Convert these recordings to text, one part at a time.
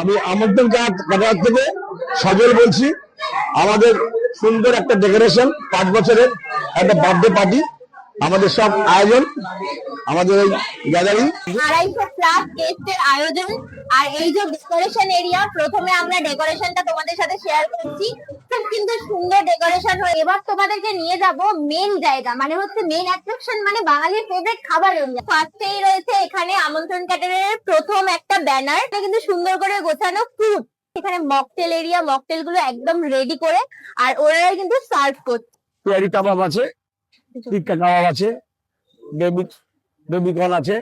আমি আমন্ত্রণ কাটার থেকে সজল বলছি। আমাদের সুন্দর একটা ডেকোরেশন, 5 বছরের একটা বার্থডে পার্টি, আমাদের সব আয়োজন, আমাদের এই গ্যাদারিং 250+ গেস্টের আয়োজন। আর এই যে ডেকোরেশন এরিয়া, প্রথমে আমরা ডেকোরেশনটা তোমাদের সাথে শেয়ার করছি। খুব কিন্তু সুন্দর ডেকোরেশন হয়। এবার তোমাদেরকে নিয়ে যাব মেন জায়গা, মানে হচ্ছে মেন অ্যাট্রাকশন, মানে বাঙালির ফেভারিট খাবার এরিয়া। ফার্স্টেই রয়েছে এখানে আমন্ত্রণ ক্যাটারারের প্রথম একটা ব্যানার, এটা কিন্তু সুন্দর করে গোছানো ফুড। এখানে মকটেল এরিয়া, মকটেল গুলো একদম রেডি করে আর ওরাই কিন্তু সার্ভ করছে। পেয়ারি কাবাব আছে, টিক্কা কাবাব আছে, বেবি কর্ন আছে,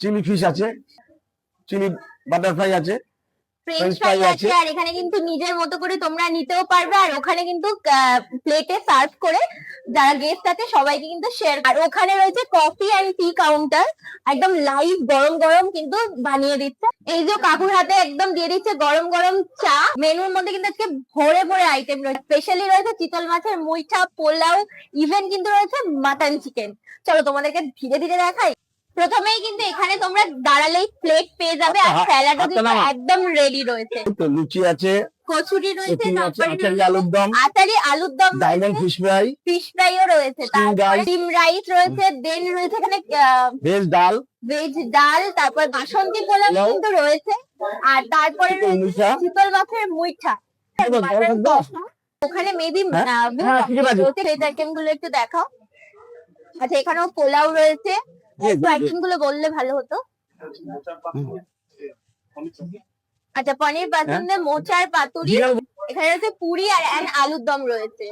চিলি ফিশ আছে, চিলি বাটারফ্লাই আছে, ফ্রেঞ্চ ফ্রাই আছে। আর এখানে কিন্তু নিজের মতো করে তোমরা নিতেও পারবে। আর ওখানে কিন্তু প্লেটে সার্ভ করে যারা গেস্ট আছে সবাইকে কিন্তু শেয়ার। আর ওখানে রয়েছে কফি এন্ড টি কাউন্টার, একদম লাইভ গরম গরম কিন্তু বানিয়ে দিচ্ছে। এই যে কাকুর হাতে একদম দিয়ে দিচ্ছে গরম গরম চা। মেনুর মধ্যে কিন্তু আজকে ভরে ভরে আইটেম রয়েছে। স্পেশালি রয়েছে চিতল মাছের মুইঠা, পোলাও, ইভেন কিন্তু রয়েছে মাটন চিকেন। চলো তোমাদেরকে ধীরে ধীরে দেখাই। প্রথমেই কিন্তু এখানে তোমরা দাঁড়ালেই প্লেট পেয়ে যাবে। আর স্যালাডও কিন্তু একদম রেডি রয়েছে। লুচি আছে, কচুরি রয়েছে, আলুর দম, আচারি আলুর দম, ডায়মন্ড ফিশ ফ্রাই, ফিশ ফ্রাইও রয়েছে, ডিম রাইস রয়েছে, দেন রয়েছে এখানে ভেজ ডাল, তারপর বাসন্তী পোলাও কিন্তু রয়েছে। আর তারপরে শীতল মাছের মুইঠা। ওখানে মেবি আইটেম গুলো একটু দেখাও। আচ্ছা, এখানেও পোলাও রয়েছে। আইটেম গুলো বললে ভালো হতো। আচ্ছা, পনির পাতুরি, মোচার পাতুরি, এখানে রয়েছে পুরি আর আলুর দম রয়েছে।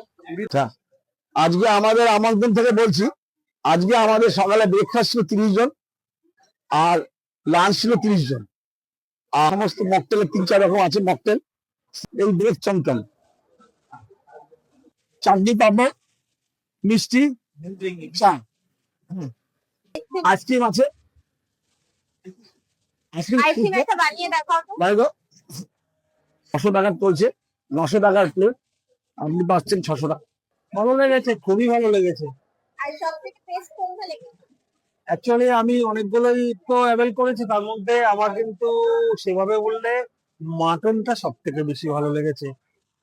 আজকে আমাদের আমন্ত্রণ থেকে বলছি, আজকে আমাদের সকালে ব্রেকফাস্ট ছিল 30 জন, আর লাঞ্চ ছিল 30 জন। আর সমস্ত মকটেলের 3-4 রকম আছে মকটেল। এই ব্রেক চমচম, চাটনি, পাপড়, মিষ্টি, চা, আইসক্রিম আছে। আইসক্রিম একটা বানিয়ে দেখাও তো। 900 টাকা চলছে, 900 টাকার প্লেট, আপনি পাচ্ছেন 600 টাকা। ভালো লেগেছে, খুবই ভালো লেগেছে। আর সবথেকে বেস্ট কোনটা লেগেছে? অ্যাকচুয়ালি আমি অনেকগুলোই তো অ্যাভেল করেছি, তার মধ্যে আমার কিন্তু সেভাবে বললে মাটনটা সব থেকে বেশি ভালো লেগেছে।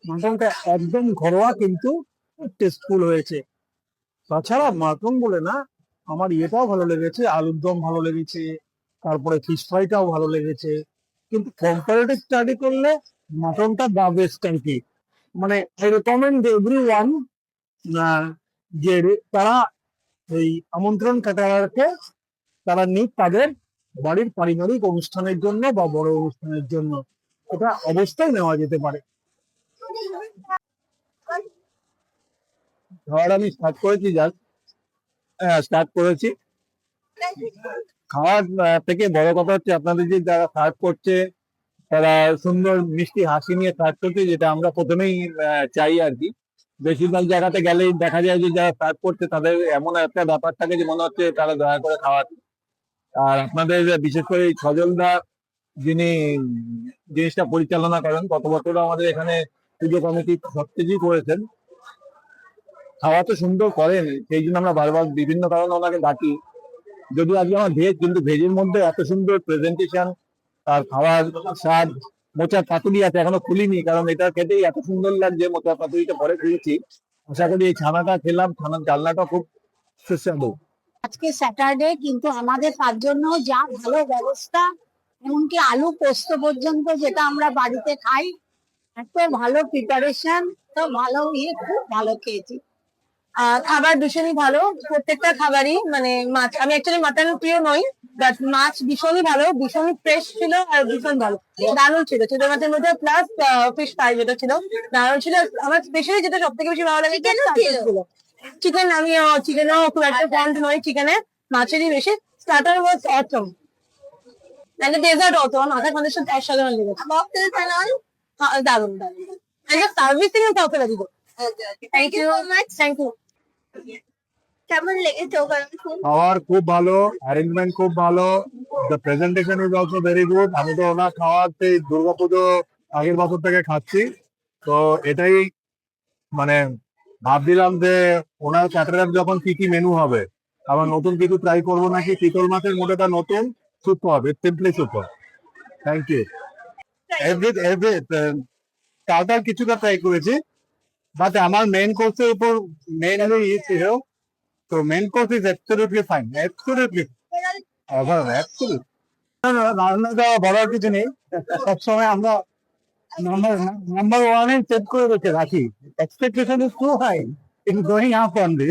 মাটনটা একদম ঘরোয়া কিন্তু টেস্টফুল হয়েছে। তাছাড়া মাটন বলে না, আমার ইয়েটাও ভালো লেগেছে, আলুর দম ভালো লেগেছে, তারপরে ফিশ ফ্রাইটাও ভালো লেগেছে। কিন্তু কম্পারেটিভ স্টাডি করলে মাটনটা দা বেস্ট আর কি। মানে আই রেকমেন্ড এভরিওয়ান যে তারা এই আমন্ত্রণ ক্যাটারারকে তারা নিক তাদের বাড়ির পারিবারিক অনুষ্ঠানের জন্য বা বড় অনুষ্ঠানের জন্য, এটা অবশ্যই নেওয়া যেতে পারে। খাবার আমি স্টার্ট করেছি, স্টার্ট করেছি। খাওয়ার থেকে বড় কথা হচ্ছে আপনাদের যে যারা সার্ভ করছে তারা সুন্দর মিষ্টি হাসি নিয়ে সার্ভ করছে, যেটা আমরা প্রথমেই চাই আর কি। বেশিরভাগ জায়গাতে গেলেই দেখা যায় যে যারা সার্ভ করছে তাদের এমন একটা ব্যাপার থাকে যে মনে হচ্ছে তারা দয়া করে খাওয়াচ্ছে। আর আপনাদের বিশেষ করে এই সজলদা যিনি জিনিসটা পরিচালনা করেন, গত বছরও আমাদের এখানে পুজো কমিটি সবকিছুই করেছেন, খাওয়া তো সুন্দর করেন, সেই জন্য আমরা বারবার বিভিন্ন কারণে ওনাকে ডাকি। যদি আজকে আমার ভেজ, কিন্তু ভেজের মধ্যে এত সুন্দর প্রেজেন্টেশন আর খাওয়ার স্বাদ। মোচার পাতুরি আছে, এখনো খুলিনি, কারণ এটা খেতেই এত সুন্দর লাগছে। মোচার পাতুরিটা পরে খেয়েছি, আশা করি এই ছানাটা খেলাম, ছানার ডালনাটা খুব সুস্বাদু। আজকে স্যাটারডে, কিন্তু আমাদের তার জন্য যা ভালো ব্যবস্থা, এমনকি আলু পোস্ত পর্যন্ত যেটা আমরা বাড়িতে খাই, এত ভালো প্রিপারেশন, তো ভালো খুব ভালো খেয়েছি। খাবার ভীষণই ভালো, প্রত্যেকটা খাবারই। মানে মাছ, আমি অ্যাকচুয়ালি মাটন প্রিয় নই, বাট মাছ ভীষণই ভালো, ভীষণই ফ্রেশ ছিল আর ভীষণ ভালো, দারুণ ছিল। ছোট মাছের মধ্যে প্লাস ফিশ ফ্রাই যেটা ছিল দারুণ ছিল। আমার স্পেশালি যেটা সব থেকে বেশি ভালো লাগে চিকেন। আমি চিকেনও খুব একটা ফ্যান্ট নই চিকেনের, মাছেরই বেশি। Starter was Assam, and the dessert also মাথার কন্ডিশন অসাধারণ লেগেছে। দারুণ দারুণ, and the servicing is also very good. Thank you so much. Thank you. কেমন লেগেছে ওখানে? খাওয়ার খুব ভালো, অ্যারেঞ্জমেন্ট খুব ভালো, the presentation is also very good. আমি তো ওনার খাওয়াতে দুর্গাপুজো আগের বছর থেকে খাচ্ছি, তো এটাই মানে ভাবছিলাম যে ওনার ক্যাটারার যখন কি কি মেনু হবে, আবার নতুন কিছু ট্রাই করবো নাকি। চিতল মাছের মোটাটা নতুন, super, its simply super. Thank you. Starter কিছুটা ট্রাই করেছি, বাট আমার মেইন কোর্সের উপর মেইনলি ছিল। তো main course is absolutely fine, absolutely রান্নাটা বলার কিছু নেই। সবসময় আমরা নাম্বার ওয়ানে সেট করে রেখে রাখি। Expectation is too high in going up on this.